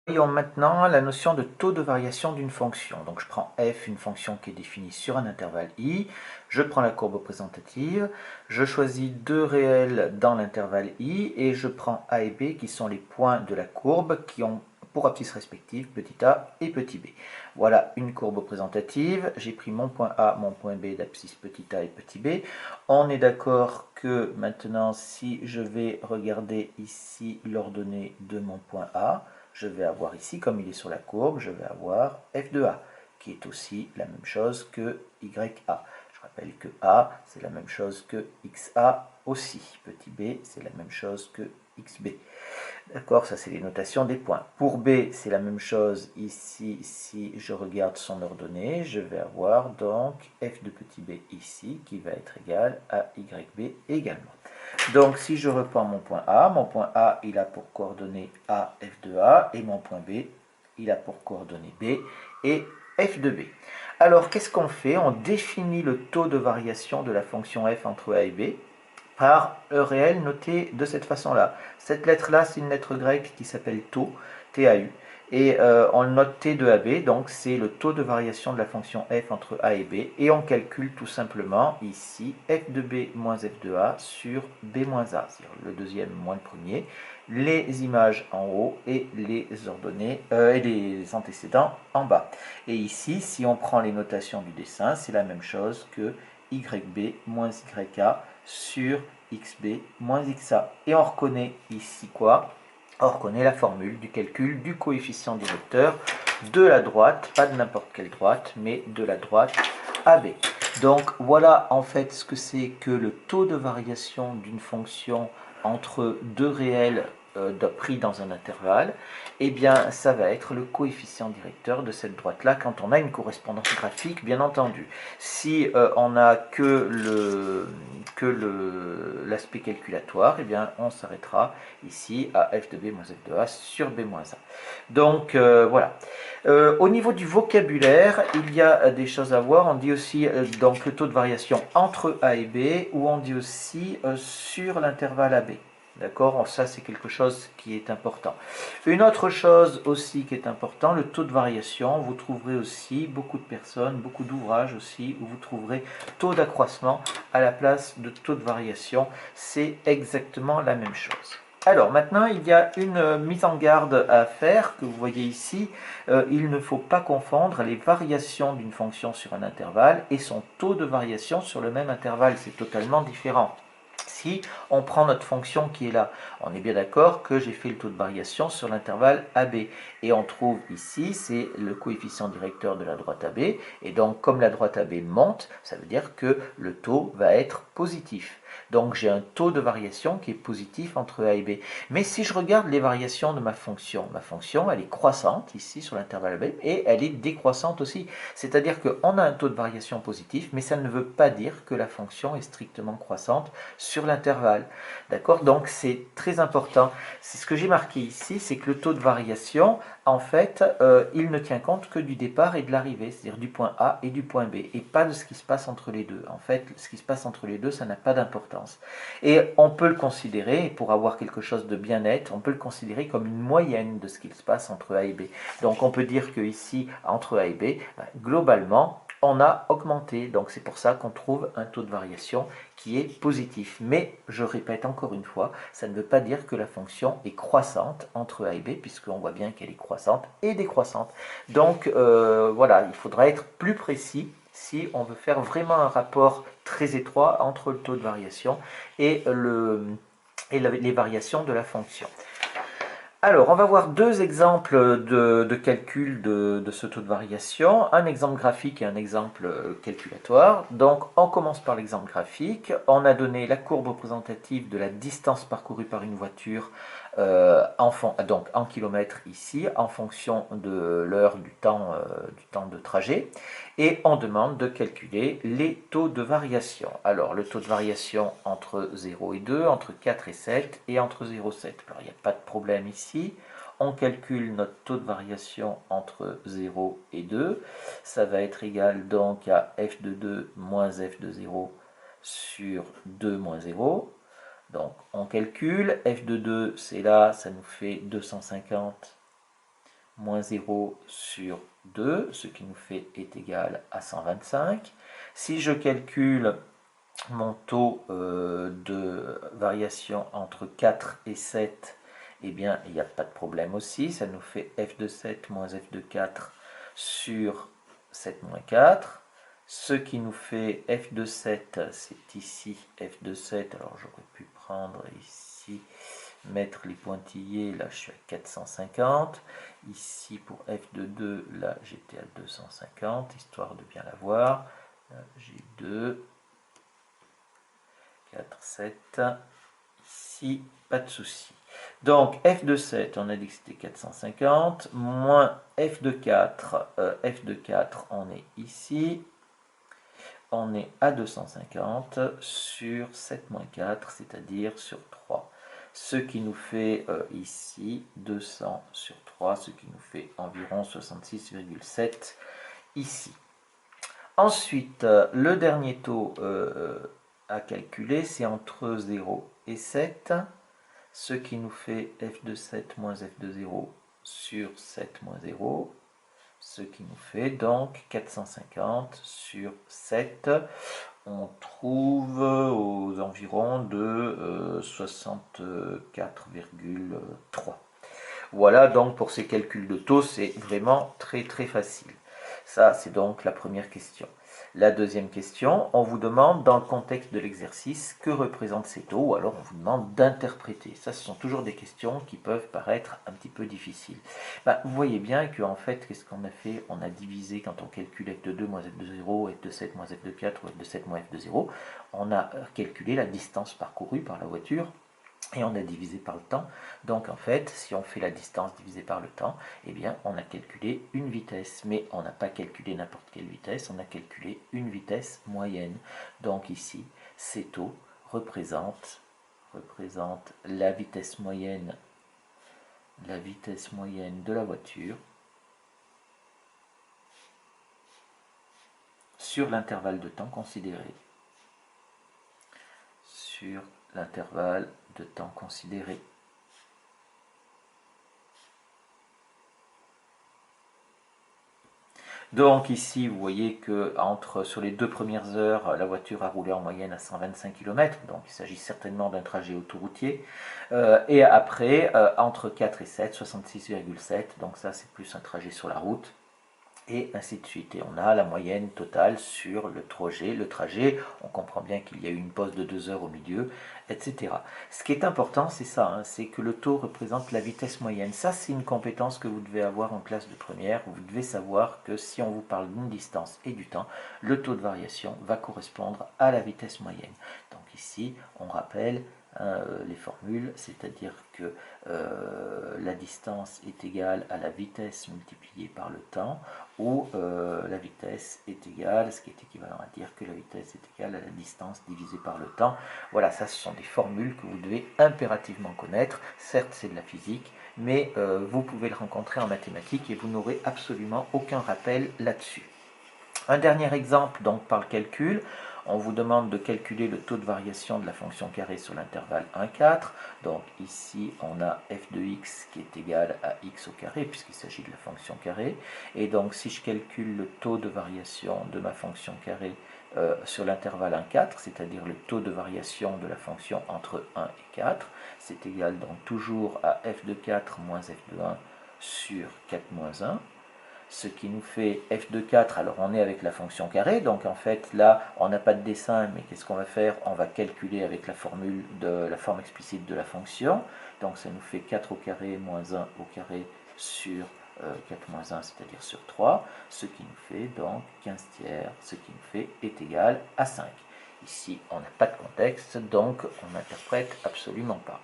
Voyons maintenant la notion de taux de variation d'une fonction. Donc je prends f, une fonction qui est définie sur un intervalle i, je prends la courbe représentative, je choisis deux réels dans l'intervalle i et je prends a et b qui sont les points de la courbe qui ont pour abscisse respective petit a et petit b. Voilà une courbe représentative, j'ai pris mon point a, mon point b d'abscisse petit a et petit b. On est d'accord que maintenant si je vais regarder ici l'ordonnée de mon point a, je vais avoir ici, comme il est sur la courbe, je vais avoir f de a, qui est aussi la même chose que ya. Je rappelle que a, c'est la même chose que xa aussi. Petit b, c'est la même chose que xb. D'accord, ça c'est les notations des points. Pour b, c'est la même chose ici. Si je regarde son ordonnée, je vais avoir donc f de petit b ici, qui va être égal à yb également. Donc si je reprends mon point A, il a pour coordonnées A, f de A, et mon point B, il a pour coordonnées B et f de B. Alors qu'est-ce qu'on fait? On définit le taux de variation de la fonction f entre A et B par E réel noté de cette façon-là. Cette lettre-là, c'est une lettre grecque qui s'appelle tau, TAU. Et on le note T de AB, donc c'est le taux de variation de la fonction f entre A et B. Et on calcule tout simplement ici f de B moins f de A sur B moins A, c'est-à-dire le deuxième moins le premier, les images en haut et les ordonnées et les antécédents en bas. Et ici, si on prend les notations du dessin, c'est la même chose que YB moins YA sur XB moins XA. Et on reconnaît ici quoi? On reconnaît la formule du calcul du coefficient directeur de la droite, pas de n'importe quelle droite, mais de la droite AB. Donc voilà en fait ce que c'est que le taux de variation d'une fonction entre deux réels pris dans un intervalle. Eh bien ça va être le coefficient directeur de cette droite-là quand on a une correspondance graphique, bien entendu. Si on n'a que l'aspect calculatoire, eh bien on s'arrêtera ici à f de b moins f de a sur b moins a. Donc voilà. Au niveau du vocabulaire, il y a des choses à voir. On dit aussi donc le taux de variation entre A et B, ou on dit aussi sur l'intervalle AB. D'accord? Ça, c'est quelque chose qui est important. Une autre chose aussi qui est important, le taux de variation. Vous trouverez aussi beaucoup de personnes, beaucoup d'ouvrages aussi, où vous trouverez taux d'accroissement à la place de taux de variation. C'est exactement la même chose. Alors maintenant, il y a une mise en garde à faire que vous voyez ici. Il ne faut pas confondre les variations d'une fonction sur un intervalle et son taux de variation sur le même intervalle. C'est totalement différent. Si on prend notre fonction qui est là, on est bien d'accord que j'ai fait le taux de variation sur l'intervalle AB. Et on trouve ici, c'est le coefficient directeur de la droite AB. Et donc, comme la droite AB monte, ça veut dire que le taux va être positif. Donc, j'ai un taux de variation qui est positif entre A et B. Mais si je regarde les variations de ma fonction, elle est croissante ici sur l'intervalle AB et elle est décroissante aussi. C'est-à-dire qu'on a un taux de variation positif, mais ça ne veut pas dire que la fonction est strictement croissante sur l'intervalle. D'accord? Donc c'est très important. C'est ce que j'ai marqué ici, c'est que le taux de variation, en fait, il ne tient compte que du départ et de l'arrivée, c'est-à-dire du point A et du point B, et pas de ce qui se passe entre les deux. En fait, ce qui se passe entre les deux, ça n'a pas d'importance. Et on peut le considérer, pour avoir quelque chose de bien net, on peut le considérer comme une moyenne de ce qu'il se passe entre A et B. Donc on peut dire que ici, entre A et B, globalement, on a augmenté. Donc c'est pour ça qu'on trouve un taux de variation qui est positif. Mais je répète encore une fois, ça ne veut pas dire que la fonction est croissante entre A et B, puisqu'on voit bien qu'elle est croissante et décroissante. Donc voilà, il faudra être plus précis si on veut faire vraiment un rapport très étroit entre le taux de variation et les variations de la fonction. Alors, on va voir deux exemples de calcul de ce taux de variation, un exemple graphique et un exemple calculatoire. Donc, on commence par l'exemple graphique. On a donné la courbe représentative de la distance parcourue par une voiture donc en kilomètres ici, en fonction de l'heure du temps de trajet. Et on demande de calculer les taux de variation. Alors, le taux de variation entre 0 et 2, entre 4 et 7, et entre 0 et 7. Alors, il n'y a pas de problème ici. On calcule notre taux de variation entre 0 et 2. Ça va être égal donc à f de 2 moins f de 0 sur 2 moins 0. Donc on calcule, f de 2 c'est là, ça nous fait 250 moins 0 sur 2, ce qui nous fait est égal à 125. Si je calcule mon taux de variation entre 4 et 7, eh bien, il n'y a pas de problème aussi. Ça nous fait f de 7 moins f de 4 sur 7 moins 4. Ce qui nous fait f de 7, c'est ici f de 7. Alors, j'aurais pu prendre ici, mettre les pointillés. Là, je suis à 450. Ici, pour f de 2, là, j'étais à 250, histoire de bien l'avoir. J'ai 2. 4, 7, ici, pas de souci. Donc, f de 7, on a dit que c'était 450, moins f de 4, on est ici, on est à 250 sur 7 moins 4, c'est-à-dire sur 3. Ce qui nous fait ici 200 sur 3, ce qui nous fait environ 66,7 ici. Ensuite, le dernier taux à calculer, c'est entre 0 et 7, ce qui nous fait f de 7 moins f de 0 sur 7 moins 0, ce qui nous fait donc 450 sur 7. On trouve aux environs de 64,3. Voilà donc pour ces calculs de taux, c'est vraiment très très facile. Ça, c'est donc la première question. La deuxième question, on vous demande dans le contexte de l'exercice que représentent ces taux, ou alors on vous demande d'interpréter. Ça, ce sont toujours des questions qui peuvent paraître un petit peu difficiles. Vous voyez bien qu'en fait, qu'est-ce qu'on a fait? On a divisé, quand on calcule f de 2 moins f de 0, f de 7 moins f de 4 ou f de 7 moins f de 0, on a calculé la distance parcourue par la voiture. Et on a divisé par le temps. Donc en fait, si on fait la distance divisée par le temps, eh bien on a calculé une vitesse. Mais on n'a pas calculé n'importe quelle vitesse, on a calculé une vitesse moyenne. Donc ici, ces taux représentent la vitesse moyenne de la voiture sur l'intervalle de temps considéré. Sur l'intervalle de temps considéré. Donc ici, vous voyez que sur les 2 premières heures, la voiture a roulé en moyenne à 125 km, donc il s'agit certainement d'un trajet autoroutier. Et après, entre 4 et 7, 66,7, donc ça c'est plus un trajet sur la route. Et ainsi de suite. Et on a la moyenne totale sur le trajet. On comprend bien qu'il y a eu une pause de 2 heures au milieu, etc. Ce qui est important, c'est ça, c'est que le taux représente la vitesse moyenne. Ça, c'est une compétence que vous devez avoir en classe de première. Vous devez savoir que si on vous parle d'une distance et du temps, le taux de variation va correspondre à la vitesse moyenne. Donc ici, on rappelle les formules, c'est-à-dire que la distance est égale à la vitesse multipliée par le temps, ou la vitesse est égale, ce qui est équivalent à dire que la vitesse est égale à la distance divisée par le temps. Voilà, ça ce sont des formules que vous devez impérativement connaître. Certes, c'est de la physique, mais vous pouvez le rencontrer en mathématiques et vous n'aurez absolument aucun rappel là-dessus. Un dernier exemple donc par le calcul. On vous demande de calculer le taux de variation de la fonction carrée sur l'intervalle 1, 4. Donc ici, on a f de x qui est égal à x au carré, puisqu'il s'agit de la fonction carrée. Et donc, si je calcule le taux de variation de ma fonction carrée sur l'intervalle 1, 4, c'est-à-dire le taux de variation de la fonction entre 1 et 4, c'est égal donc toujours à f de 4 moins f de 1 sur 4 moins 1. Ce qui nous fait f de 4, alors on est avec la fonction carrée, donc en fait là on n'a pas de dessin, mais qu'est-ce qu'on va faire? On va calculer avec la formule de la forme explicite de la fonction, donc ça nous fait 4 au carré moins 1 au carré sur 4 moins 1, c'est-à-dire sur 3, ce qui nous fait donc 15 tiers, ce qui nous fait est égal à 5. Ici on n'a pas de contexte, donc on n'interprète absolument pas.